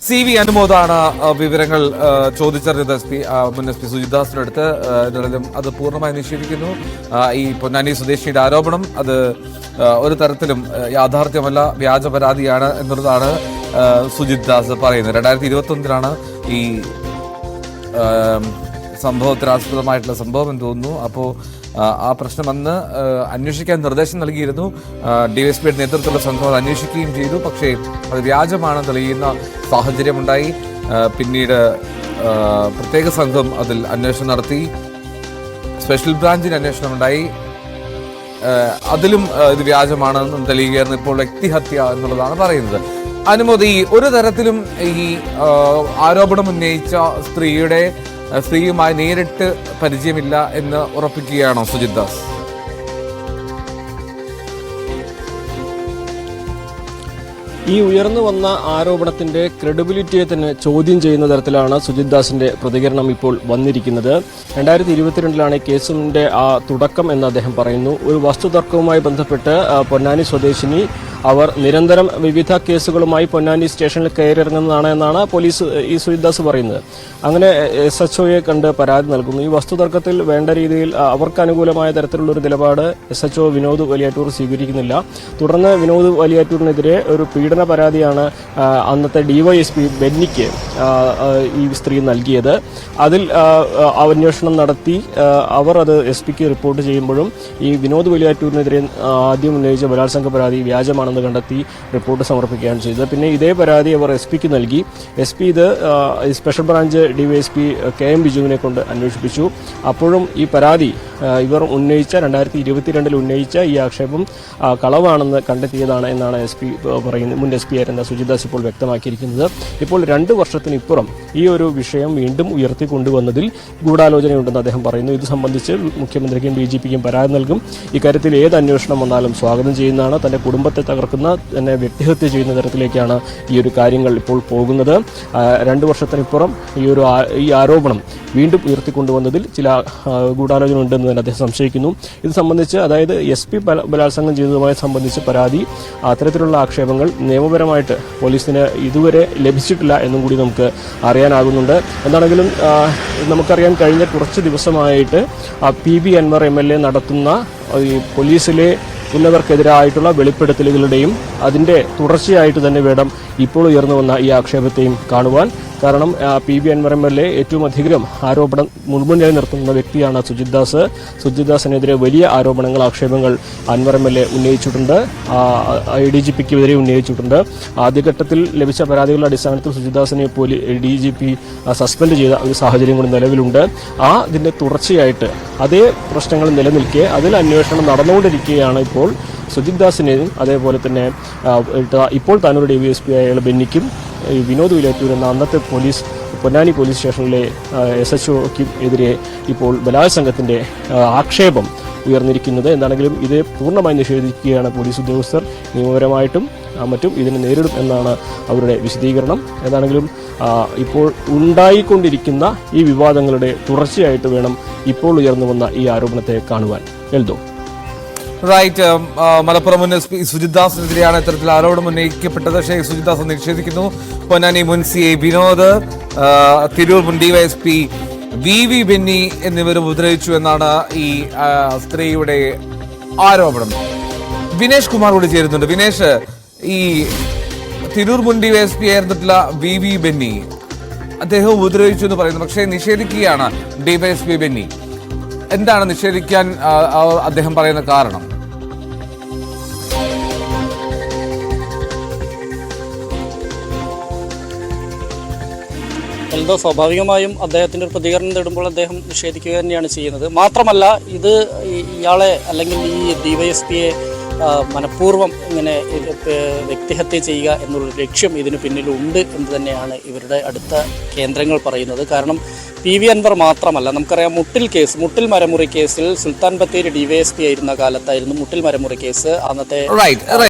CV അനുമോദാണ് വിവരങ്ങൾ ചോദിച്ചറിഞ്ഞത് മുൻ S P സുജിദാസിന്റെ അടുത്ത്. എന്നാലും അത് പൂർണ്ണമായി നിഷേധിക്കുന്നു. ഈ പൊന്നാനി സ്വദേശിയുടെ ആരോപണം അത് ഒരു തരത്തിലും യാഥാർത്ഥ്യമല്ല, വ്യാജ പരാതിയാണ് എന്നുള്ളതാണ് സുജിത് ദാസ് പറയുന്നത്. 2021 ഈ സംഭവത്തിനാസ്പദമായിട്ടുള്ള സംഭവം എന്ന് തോന്നുന്നു. അപ്പോൾ ആ പ്രശ്നം അന്ന് അന്വേഷിക്കാൻ നിർദ്ദേശം നൽകിയിരുന്നു. ഡിവൈഎസ്പിയുടെ നേതൃത്വത്തിലുള്ള സംഘം അത് അന്വേഷിക്കുകയും ചെയ്തു. പക്ഷേ അത് വ്യാജമാണെന്ന് തെളിയുന്ന സാഹചര്യമുണ്ടായി. പിന്നീട് പ്രത്യേക സംഘം അതിൽ അന്വേഷണം നടത്തി. സ്പെഷ്യൽ ബ്രാഞ്ചിന് അന്വേഷണമുണ്ടായി. അതിലും ഇത് വ്യാജമാണെന്നും തെളിയുകയായിരുന്നു. ഇപ്പോൾ വ്യക്തിഹത്യ എന്നുള്ളതാണ് പറയുന്നത്. അനുമതി ഒരു തരത്തിലും ഈ ആരോപണം ഉന്നയിച്ച സ്ത്രീയുമായി നേരിട്ട് പരിചയമില്ല എന്ന് ഉറപ്പിക്കുകയാണോ സുജിത് ദാസ്? ഈ ഉയർന്നു വന്ന ആരോപണത്തിന്റെ ക്രെഡിബിലിറ്റിയെ തന്നെ ചോദ്യം ചെയ്യുന്ന തരത്തിലാണ് സുജിത് ദാസിന്റെ പ്രതികരണം ഇപ്പോൾ വന്നിരിക്കുന്നത്. 2022 കേസിന്റെ ആ തുടക്കം എന്ന് അദ്ദേഹം പറയുന്നു. ഒരു വസ്തുതർക്കവുമായി ബന്ധപ്പെട്ട് പൊന്നാനി സ്വദേശിനി അവർ നിരന്തരം വിവിധ കേസുകളുമായി പൊന്നാനി സ്റ്റേഷനിൽ കയറിയിറങ്ങുന്നതാണ് എന്നാണ് പോലീസ് ഈ സുജിത് ദാസ് പറയുന്നത്. അങ്ങനെ SHOയെ കണ്ട് പരാതി നൽകുന്നു. ഈ വസ്തുതർക്കത്തിൽ വേണ്ട രീതിയിൽ അവർക്ക് അനുകൂലമായ തരത്തിലുള്ള ഒരു നിലപാട് SHO വിനോദ് വലിയാറ്റൂർ സ്വീകരിക്കുന്നില്ല. തുടർന്ന് വിനോദ് വലിയാറ്റൂരിനെതിരെ ഒരു പീഡന പരാതിയാണ് അന്നത്തെ DYSP ബെന്നിക്ക് ഈ സ്ത്രീ നൽകിയത്. അതിൽ അന്വേഷണം നടത്തി അവർ അത് SP-ക്ക് റിപ്പോർട്ട് ചെയ്യുമ്പോഴും ഈ വിനോദ് വലിയാറ്റൂരിനെതിരെ ആദ്യം ഉന്നയിച്ച ബലാത്സംഗ പരാതി വ്യാജമാണെന്ന് കണ്ടെത്തി റിപ്പോർട്ട് സമർപ്പിക്കുകയാണ് ചെയ്തത്. പിന്നെ ഇതേ പരാതി അവർ SP-ക്ക് നൽകി. SP ഇത് സ്പെഷ്യൽ ബ്രാഞ്ച് DYSP KM ബിജുവിനെ കൊണ്ട് അന്വേഷിപ്പിച്ചു. അപ്പോഴും ഈ പരാതി ഇവർ ഉന്നയിച്ച 2022 ഉന്നയിച്ച ഈ ആക്ഷേപം കളവാണെന്ന് കണ്ടെത്തിയതാണ് എന്നാണ് പറയുന്നത്. മുൻ SP ആയിരുന്ന സുജിത് ദാസ് ഇപ്പോൾ വ്യക്തമാക്കിയിരിക്കുന്നത്. ഇപ്പോൾ 2 വർഷത്തിനിപ്പുറം ഈ ഒരു വിഷയം വീണ്ടും ഉയർത്തിക്കൊണ്ടുവന്നതിൽ ഗൂഢാലോചനയുണ്ടെന്ന് അദ്ദേഹം പറയുന്നു. ഇത് സംബന്ധിച്ച് മുഖ്യമന്ത്രിക്കും DGP-ക്കും പരാതി നൽകും. ഇക്കാര്യത്തിൽ ഏത് അന്വേഷണം വന്നാലും സ്വാഗതം ചെയ്യുന്നതാണ്. തന്റെ കുടുംബത്തെ തകർക്കുന്ന, തന്നെ വ്യക്തിഹത്യ ചെയ്യുന്ന തരത്തിലേക്കാണ് ഈ ഒരു കാര്യങ്ങൾ ഇപ്പോൾ പോകുന്നത്. 2 വർഷത്തിനിപ്പുറം ഈ ആരോപണം വീണ്ടും ഉയർത്തിക്കൊണ്ടുവന്നതിൽ ചില ഗൂഢാലോചന ഉണ്ടെന്ന് തന്നെ അദ്ദേഹം സംശയിക്കുന്നു. ഇത് സംബന്ധിച്ച് അതായത് SP ബലാത്സംഗം ചെയ്തതുമായി സംബന്ധിച്ച് പരാതി, അത്തരത്തിലുള്ള ആക്ഷേപങ്ങൾ നിയമപരമായിട്ട് പോലീസിന് ഇതുവരെ ലഭിച്ചിട്ടില്ല എന്നും കൂടി നമുക്ക് അറിയാനാകുന്നുണ്ട്. എന്താണെങ്കിലും നമുക്കറിയാൻ കഴിഞ്ഞ കുറച്ച് ദിവസമായിട്ട് PB അൻവർ MLA നടത്തുന്ന ഈ പോലീസിലെ ഉന്നതർക്കെതിരായിട്ടുള്ള വെളിപ്പെടുത്തലുകളുടെയും അതിന്റെ തുടർച്ചയായിട്ട് തന്നെ വേണം ഇപ്പോൾ ഉയർന്നു വന്ന ഈ ആക്ഷേപത്തെയും കാണുവാൻ. കാരണം PB അൻവർ MLA ഏറ്റവും അധികം ആരോപണം മുൻമുന്നിൽ നിർത്തുന്ന വ്യക്തിയാണ് സുജിത് ദാസ്. സുജിത് ദാസിനെതിരെ വലിയ ആരോപണങ്ങൾ, ആക്ഷേപങ്ങൾ അൻവർ MLA ഉന്നയിച്ചിട്ടുണ്ട്. DGP-ക്കെതിരെ ഉന്നയിച്ചിട്ടുണ്ട്. ആദ്യഘട്ടത്തിൽ ലഭിച്ച പരാതികളുടെ അടിസ്ഥാനത്തിൽ സുജിത് ദാസിനെ DGP സസ്പെൻഡ് ചെയ്ത ഒരു സാഹചര്യം കൂടി നിലവിലുണ്ട്. ഇതിന്റെ തുടർച്ചയായിട്ട് അതേ പ്രശ്നങ്ങൾ നിലനിൽക്കെ അതിൽ അന്വേഷണം നടന്നുകൊണ്ടിരിക്കുകയാണ് ഇപ്പോൾ സുജിത് ദാസിനെയും അതേപോലെ തന്നെ ഇപ്പോൾ താനൂർ DYSP ആയ ബെന്നിക്കും വിനോദ് വിലാറ്റൂർ എന്ന അന്നത്തെ പൊന്നാനി പോലീസ് സ്റ്റേഷനിലെ SHOയ്ക്കും എതിരെ ഇപ്പോൾ ബലാത്സംഗത്തിന്റെ ആക്ഷേപം ഉയർന്നിരിക്കുന്നത്. എന്താണെങ്കിലും ഇത് പൂർണ്ണമായി നിഷേധിക്കുകയാണ് പോലീസ് ഉദ്യോഗസ്ഥർ. നിയമപരമായിട്ടും മറ്റും ഇതിനെ നേരിടും എന്നാണ് അവരുടെ വിശദീകരണം. എന്താണെങ്കിലും ഇപ്പോൾ ഉണ്ടായിക്കൊണ്ടിരിക്കുന്ന ഈ വിവാദങ്ങളുടെ തുടർച്ചയായിട്ട് വേണം ഇപ്പോൾ ഉയർന്നു വന്ന ഈ ആരോപണത്തെ കാണുവാൻ. എൽദോ റൈറ്റ്. മലപ്പുറം മുൻ SP സുജിത് ദാസിനെതിരെയാണ് ഇത്തരത്തിൽ ആരോപണം ഉന്നയിക്കപ്പെട്ടത്. പക്ഷേ സുജിത് ദാസ് നിഷേധിക്കുന്നു. പൊന്നാനി മുൻ CI വിനോദ്, തിരൂർ മുൻ DYSP VV ബെന്നി എന്നിവരും ഉപദ്രവിച്ചു എന്നാണ് ഈ സ്ത്രീയുടെ ആരോപണം. വിനേഷ് കുമാർ കൂടി ചേരുന്നുണ്ട്. വിനേഷ്, ഈ തിരൂർ മുൻ DYSP ആയിരുന്നിട്ടുള്ള VV ബെന്നി അദ്ദേഹം ഉപദ്രവിച്ചു എന്ന് പറയുന്നു. പക്ഷേ നിഷേധിക്കുകയാണ് DYSP ബെന്നി. എന്താണ് നിഷേധിക്കാൻ അദ്ദേഹം പറയുന്ന കാരണം? എന്തോ സ്വാഭാവികമായും അദ്ദേഹത്തിൻ്റെ ഒരു പ്രതികരണം നേടുമ്പോൾ അദ്ദേഹം നിഷേധിക്കുക തന്നെയാണ് ചെയ്യുന്നത്. മാത്രമല്ല ഇയാളെ അല്ലെങ്കിൽ ഈ DYSP-യെ മനഃപൂർവ്വം ഇങ്ങനെ വ്യക്തിഹത്യ ചെയ്യുക എന്നുള്ള ലക്ഷ്യം ഇതിന് പിന്നിലുണ്ട് എന്ന് തന്നെയാണ് ഇവരുടെ അടുത്ത കേന്ദ്രങ്ങൾ പറയുന്നത്. കാരണം PV അൻവർ മാത്രമല്ല, നമുക്കറിയാം മുട്ടിൽ മരമുറി കേസിൽ സുൽത്താൻ ബത്തേരി DYSP ആയിരുന്ന കാലത്തായിരുന്നു മുട്ടിൽ മരമുറി കേസ്. അന്നത്തെ